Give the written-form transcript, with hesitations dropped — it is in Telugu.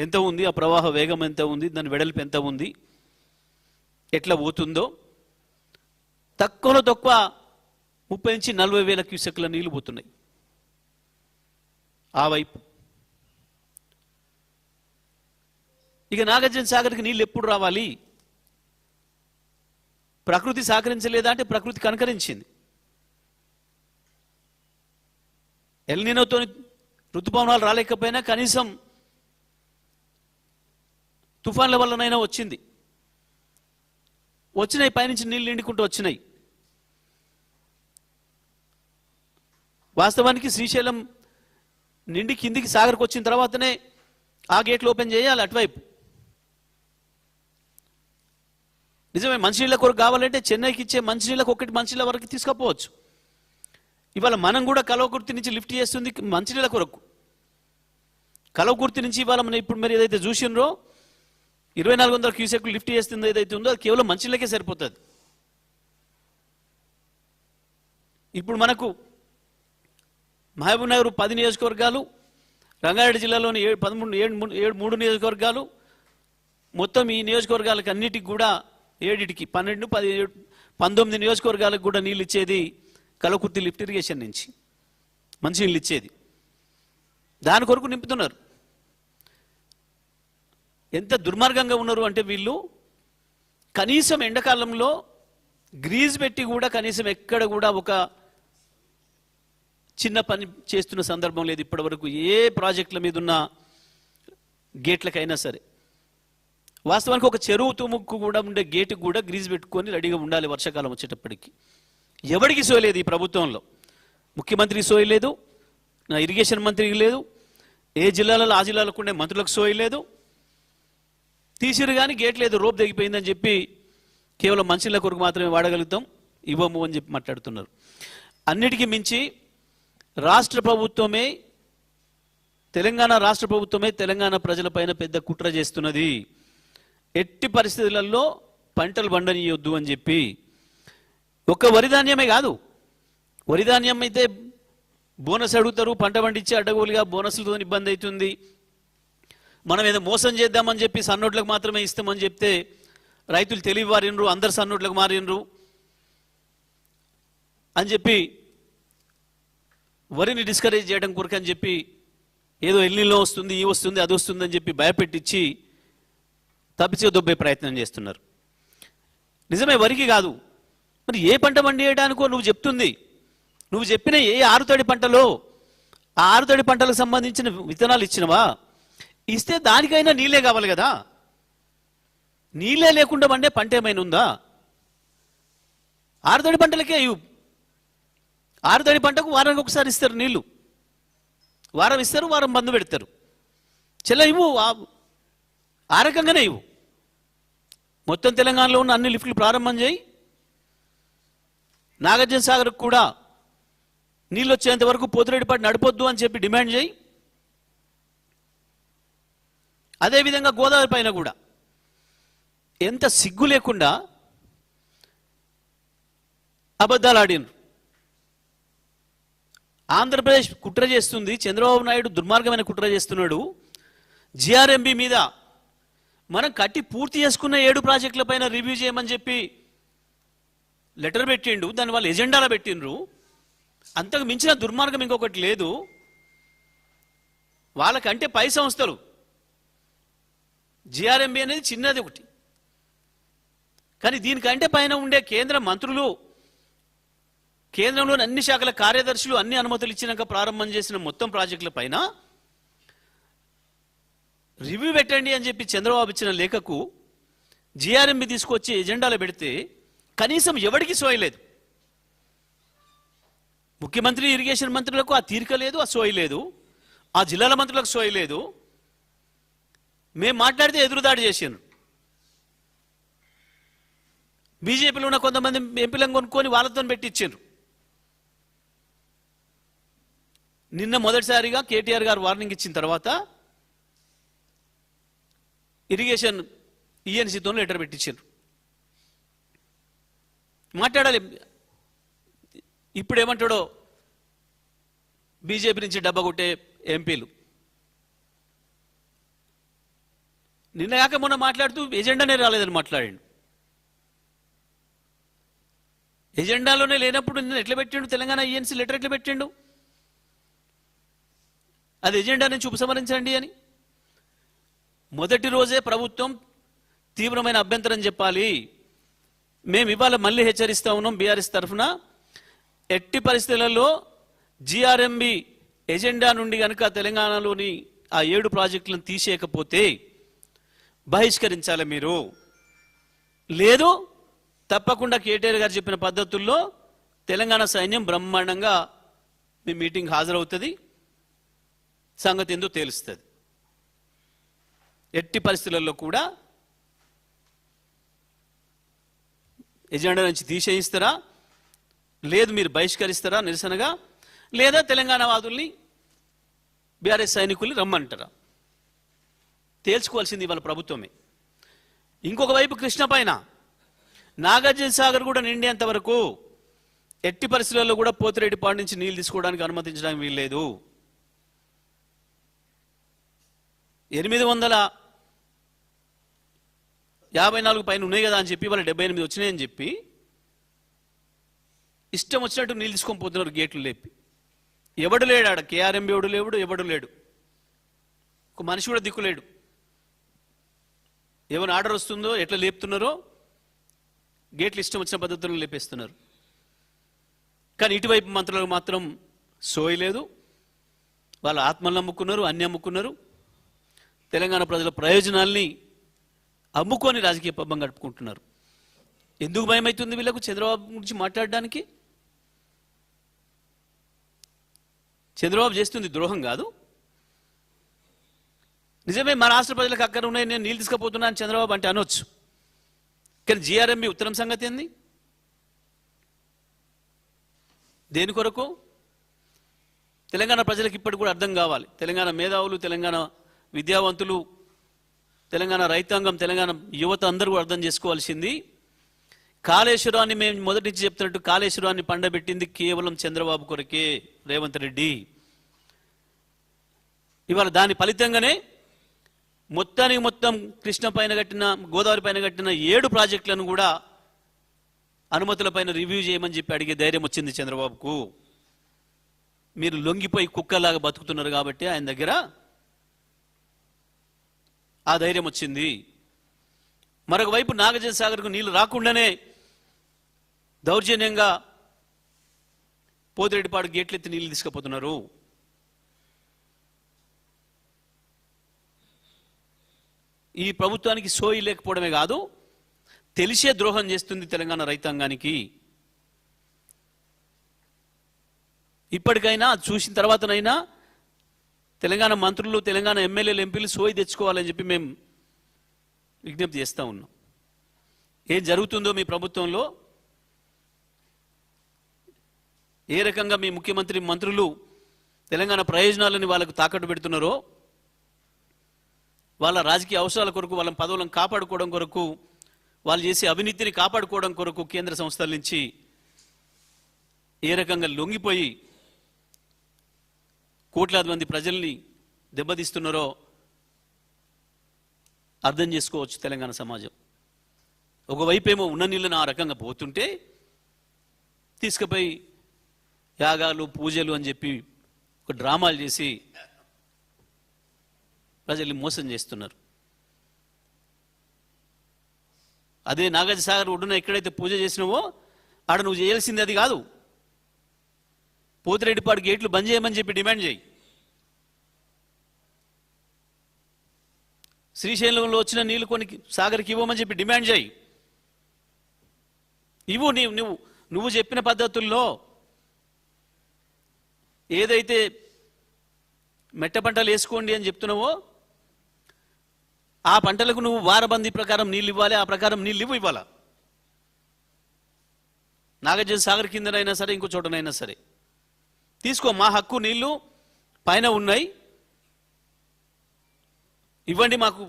ఎంత ఉంది, ఆ ప్రవాహ వేగం ఎంత ఉంది, దాని వెడల్పు ఎంత ఉంది, ఎట్లా పోతుందో తక్కువలో తక్కువ 30 నుంచి 40 వేల క్యూసెక్ల నీళ్లు పోతున్నాయి ఆ వైపు. ఇక నాగార్జున సాగర్కి నీళ్ళు ఎప్పుడు రావాలి? ప్రకృతి సహకరించలేదా అంటే ప్రకృతి కనకరించింది. ఎల్నినోతో ఋతుపవనాలు రాలేకపోయినా కనీసం తుఫాన్ల వల్లనైనా వచ్చినాయి, పైనుంచి నీళ్ళు నిండుకుంటూ వచ్చినాయి. వాస్తవానికి శ్రీశైలం నిండి కిందికి సాగర్కి వచ్చిన తర్వాతనే ఆ గేట్లు ఓపెన్ చేయాలి అటువైపు. నిజమే, మంచినీళ్ళ కొరకు కావాలంటే చెన్నైకి ఇచ్చే మంచినీళ్ళకు ఒకటి మంచినీళ్ళ వరకు తీసుకుపోవచ్చు. ఇవాళ మనం కూడా కలవకుర్తి నుంచి లిఫ్ట్ చేస్తుంది మంచినీళ్ళ కొరకు. కలవకుర్తి నుంచి ఇవాళ మనం ఇప్పుడు మరి ఏదైతే చూసినరో 2400 క్యూసెక్లు లిఫ్ట్ చేస్తుంది ఏదైతే ఉందో అది కేవలం మంచినీళ్ళకే సరిపోతుంది. ఇప్పుడు మనకు మహబూబ్ నగర్ 10 నియోజకవర్గాలు, రంగారెడ్డి జిల్లాలోని 3 నియోజకవర్గాలు, మొత్తం ఈ నియోజకవర్గాలకు అన్నిటికి కూడా 7కి 19 నియోజకవర్గాలకు కూడా నీళ్ళు ఇచ్చేది కలవకుర్తి లిఫ్ట్ ఇరిగేషన్ నుంచి మంచి నీళ్ళు ఇచ్చేది. దాని కొరకు నింపుతున్నారు. ఎంత దుర్మార్గంగా ఉన్నారు అంటే వీళ్ళు కనీసం ఎండాకాలంలో గ్రీజ్ పెట్టి కూడా కనీసం ఎక్కడ కూడా ఒక చిన్న పని చేస్తున్న సందర్భం లేదు ఇప్పటి వరకు. ఏ ప్రాజెక్టుల మీద ఉన్న గేట్లకైనా సరే వాస్తవానికి ఒక చెరువు తుముక్కు కూడా ఉండే గేటుకు కూడా గ్రీజ్ పెట్టుకొని రెడీగా ఉండాలి వర్షాకాలం వచ్చేటప్పటికి. ఎవరికి సోయలేదు ఈ ప్రభుత్వంలో. ముఖ్యమంత్రికి సోయలేదు, నా ఇరిగేషన్ మంత్రికి లేదు, ఏ జిల్లాలలో ఆ జిల్లాలకు ఉండే మంత్రులకు సోయలేదు. తీసిరు కానీ గేట్ లేదు, రోప్ తెగిపోయిందని చెప్పి కేవలం మంచినీళ్ళ కొరకు మాత్రమే వాడగలుగుతాం, ఇవ్వము అని చెప్పి మాట్లాడుతున్నారు. అన్నిటికీ మించి రాష్ట్ర ప్రభుత్వమే, తెలంగాణ రాష్ట్ర ప్రభుత్వమే తెలంగాణ ప్రజలపైన పెద్ద కుట్ర చేస్తున్నది. ఎట్టి పరిస్థితులలో పంటలు పండనీయొద్దు అని చెప్పి. ఒక్క వరిధాన్యమే కాదు, వరిధాన్యం అయితే బోనస్ అడుగుతారు, పంట పండించి అడ్డగోలుగా బోనస్లతో ఇబ్బంది అవుతుంది. మనం ఏదో మోసం చేద్దామని చెప్పి సన్నోట్లకు మాత్రమే ఇస్తామని చెప్తే రైతులు తెలివి వారినరు, అందరు సన్నోట్లకు మారినరు అని చెప్పి వరిని డిస్కరేజ్ చేయడం కొరకు అని చెప్పి ఏదో ఎల్నిలో వస్తుంది, ఈ వస్తుంది, అది వస్తుంది అని చెప్పి భయపెట్టించి తప్పించే దొబ్బే ప్రయత్నం చేస్తున్నారు. నిజమే, వరికి కాదు, మరి ఏ పంట పండియడానికో నువ్వు చెప్తుంది. నువ్వు చెప్పిన ఏ ఆరుతడి పంటలో ఆ ఆరుతడి పంటలకు సంబంధించిన విత్తనాలు ఇచ్చినవా? ఇస్తే దానికైనా నీళ్ళే కావాలి కదా. నీళ్ళే లేకుండా పండే పంట ఏమైనా ఉందా? ఆరుతడి పంటలకే ఇవ్వు. ఆరుతడి పంటకు వారానికి ఒకసారి ఇస్తారు నీళ్లు, వారం ఇస్తారు, వారం బంద్ పెడతారు. చెల్ల ఇవ్వు, ఆ రకంగానే ఇవ్వు. మొత్తం తెలంగాణలో ఉన్న అన్ని లిఫ్ట్లు ప్రారంభం చేయి. నాగార్జున సాగర్కు కూడా నీళ్ళు వచ్చేంత వరకు పోతిరెడ్డిపాటి నడపొద్దు అని చెప్పి డిమాండ్ చేయి. అదేవిధంగా గోదావరి పైన కూడా ఎంత సిగ్గు లేకుండా అబద్ధాలు ఆడినరు. ఆంధ్రప్రదేశ్ కుట్ర చేస్తుంది, చంద్రబాబు నాయుడు దుర్మార్గమైన కుట్ర చేస్తున్నాడు. జిఆర్ఎంబి మీద మనం కట్టి పూర్తి చేసుకున్న 7 ప్రాజెక్టుల పైన రివ్యూ చేయమని చెప్పి లెటర్ పెట్టిండు, దాని వాళ్ళు ఎజెండాలో పెట్టిండ్రు. అంతకు మించిన దుర్మార్గం ఇంకొకటి లేదు. వాళ్ళకంటే పై సంస్థలు, జిఆర్ఎంబి అనేది చిన్నది ఒకటి, కానీ దీనికంటే పైన ఉండే కేంద్ర మంత్రులు, కేంద్రంలోని అన్ని శాఖల కార్యదర్శులు అన్ని అనుమతులు ఇచ్చినాక ప్రారంభం చేసిన మొత్తం ప్రాజెక్టుల పైన రివ్యూ పెట్టండి అని చెప్పి చంద్రబాబు ఇచ్చిన లేఖకు జిఆర్ఎంబి తీసుకొచ్చి ఎజెండాలో పెడితే కనీసం ఎవరికి సోయలేదు. ముఖ్యమంత్రి, ఇరిగేషన్ మంత్రులకు ఆ తీరిక లేదు, ఆ సోయి లేదు, ఆ జిల్లాల మంత్రులకు సోయి లేదు. మేము మాట్లాడితే ఎదురుదాడి చేశారు. బీజేపీలో ఉన్న కొంతమంది ఎంపీలను కొనుక్కొని వాళ్ళతో పెట్టించారు. నిన్న మొదటిసారిగా కేటీఆర్ గారు వార్నింగ్ ఇచ్చిన తర్వాత ఇరిగేషన్ ఈఎన్సీతో లెటర్ పెట్టించారు. మాట్లాడాలి. ఇప్పుడు ఏమంటాడో బీజేపీ నుంచి డబ్బా కొట్టే ఎంపీలు, నిన్న కాక మొన్న మాట్లాడుతూ ఎజెండానే రాలేదని మాట్లాడిండు. ఎజెండాలోనే లేనప్పుడు నిన్న ఎట్లా పెట్టిండు? తెలంగాణ ఈఎన్సీ లెటర్ ఎట్లా పెట్టిండు? అది ఎజెండా నుంచి ఉపసంహరించండి అని. మొదటి రోజే ప్రభుత్వం తీవ్రమైన అభ్యంతరం చెప్పాలి. మేము ఇవాళ మళ్ళీ హెచ్చరిస్తా ఉన్నాం బీఆర్ఎస్ తరఫున, ఎట్టి పరిస్థితులలో జిఆర్ఎంబి ఎజెండా నుండి కనుక తెలంగాణలోని ఆ 7 ప్రాజెక్టులను తీసేయకపోతే బహిష్కరించాలి మీరు. లేదు తప్పకుండా కేటీఆర్ గారు చెప్పిన పద్ధతుల్లో తెలంగాణ సైన్యం బ్రహ్మాండంగా మీ మీటింగ్ హాజరవుతుంది, సంగతి ఏందో తెలుస్తుంది. ఎట్టి పరిస్థితులలో కూడా ఎజెండా నుంచి తీసేయిస్తారా, లేదు మీరు బహిష్కరిస్తారా నిరసనగా, లేదా తెలంగాణ వాదుల్ని బీఆర్ఎస్ సైనికుల్ని రమ్మంటారా? తేల్చుకోవాల్సింది వాళ్ళ ప్రభుత్వమే. ఇంకొక వైపు కృష్ణ పైన నాగార్జున సాగర్ కూడా నిండేంత వరకు ఎట్టి పరిస్థితుల్లో కూడా పోతిరెడ్డిపాడు నుంచి నీళ్లు తీసుకోవడానికి అనుమతించడానికి వీల్లేదు. 854 పైన ఉన్నాయి కదా అని చెప్పి వాళ్ళు 78 వచ్చినాయని చెప్పి ఇష్టం వచ్చినట్టు నీళ్ళు తీసుకొని పోతున్నారు గేట్లు లేపి. ఎవడు లేడు ఆడ, కేఆర్ఎంబి ఎవడు లేడు, ఒక మనిషి కూడా దిక్కులేడు. ఏమైనా ఆర్డర్ వస్తుందో ఎట్లా లేపుతున్నారో గేట్లు ఇష్టం వచ్చిన పద్ధతుల్లో లేపేస్తున్నారు. కానీ ఇటువైపు మంత్రులకు మాత్రం సోయలేదు. వాళ్ళ ఆత్మలు నమ్ముకున్నారు, అన్ని అమ్ముకున్నారు. తెలంగాణ ప్రజల ప్రయోజనాల్ని అమ్ముకొని రాజకీయ పబ్బం గడుపుకుంటున్నారు. ఎందుకు భయమవుతుంది వీళ్ళకు చంద్రబాబు గురించి మాట్లాడడానికి? చంద్రబాబు చేస్తుంది ద్రోహం కాదు. నిజమే మా రాష్ట్ర ప్రజలకు అక్కడ ఉన్నాయి, నేను నీళ్ళు తీసుకుపోతున్నాను చంద్రబాబు అంటే అనొచ్చు. కానీ జిఆర్ఎంబి ఉత్తరం సంగతి ఏంది? దేని కొరకు? తెలంగాణ ప్రజలకు ఇప్పటికి కూడా అర్థం కావాలి. తెలంగాణ మేధావులు, తెలంగాణ విద్యావంతులు, తెలంగాణ రైతాంగం, తెలంగాణ యువత అందరూ కూడా అర్థం చేసుకోవాల్సింది, కాళేశ్వరాన్ని మేము మొదటి నుంచి చెప్తున్నట్టు కాళేశ్వరాన్ని పండబెట్టింది కేవలం చంద్రబాబు కొరకే, రేవంత్ రెడ్డి. ఇవాళ దాని ఫలితంగానే మొత్తానికి మొత్తం కృష్ణ పైన కట్టిన, గోదావరి పైన కట్టిన 7 ప్రాజెక్టులను కూడా అనుమతుల పైన రివ్యూ చేయమని చెప్పి అడిగే ధైర్యం వచ్చింది చంద్రబాబుకు. మీరు లొంగిపోయి కుక్కలాగా బతుకుతున్నారు కాబట్టి ఆయన దగ్గర ఆ ధైర్యం వచ్చింది. మరొక వైపు నాగార్జున సాగర్కు నీళ్లు రాకుండానే దౌర్జన్యంగా పోతిరెడ్డిపాడు గేట్లెత్తి నీళ్లు తీసుకుపోతున్నారు. ఈ ప్రభుత్వానికి సోయి లేకపోవడమే కాదు, తెలిసే ద్రోహం చేస్తుంది తెలంగాణ రైతాంగానికి. ఇప్పటికైనా చూసిన తర్వాతనైనా తెలంగాణ మంత్రులు, తెలంగాణ ఎమ్మెల్యేలు, ఎంపీలు సోయి తెచ్చుకోవాలని చెప్పి మేము విజ్ఞప్తి చేస్తూ ఉన్నాం. ఏం జరుగుతుందో మీ ప్రభుత్వంలో, ఏ రకంగా మీ ముఖ్యమంత్రి, మంత్రులు తెలంగాణ ప్రయోజనాలని వాళ్ళకు తాకట్టు పెడుతున్నారో, వాళ్ళ రాజకీయ అవసరాల కొరకు, వాళ్ళ పదవులను కాపాడుకోవడం కొరకు, వాళ్ళు చేసే అవినీతిని కాపాడుకోవడం కొరకు కేంద్ర సంస్థల నుంచి ఏ రకంగా లొంగిపోయి కోట్లాది మంది ప్రజల్ని దెబ్బతీస్తున్నారో అర్థం చేసుకోవచ్చు తెలంగాణ సమాజం. ఒకవైపేమో ఉన్న నీళ్ళని ఆ రకంగా పోతుంటే తీసుకుపోయి యాగాలు, పూజలు అని చెప్పి ఒక డ్రామాలు చేసి ప్రజల్ని మోసం చేస్తున్నారు. అదే నాగార్జున సాగర్ ఒడ్డున ఎక్కడైతే పూజ చేసినావో ఆడ నువ్వు చేయాల్సింది అది కాదు, పోతిరెడ్డిపాడు గేట్లు బంద్ చేయమని చెప్పి డిమాండ్ చేయి. శ్రీశైలంలో వచ్చిన నీళ్లు కొన్ని సాగర్కి ఇవ్వమని చెప్పి డిమాండ్ చేయి. ఇవ్వు. నువ్వు చెప్పిన పద్ధతుల్లో ఏదైతే మెట్ట పంటలు వేసుకోండి అని చెప్తున్నావో ఆ పంటలకు నువ్వు వారబందీ ప్రకారం నీళ్ళు ఇవ్వాలి, ఆ ప్రకారం నీళ్ళు ఇవ్వాలా. నాగార్జున సాగర్ కిందనైనా సరే, ఇంకో చోటనైనా సరే తీసుకో. మా హక్కు, నీళ్లు పైన ఉన్నాయి, ఇవ్వండి మాకు.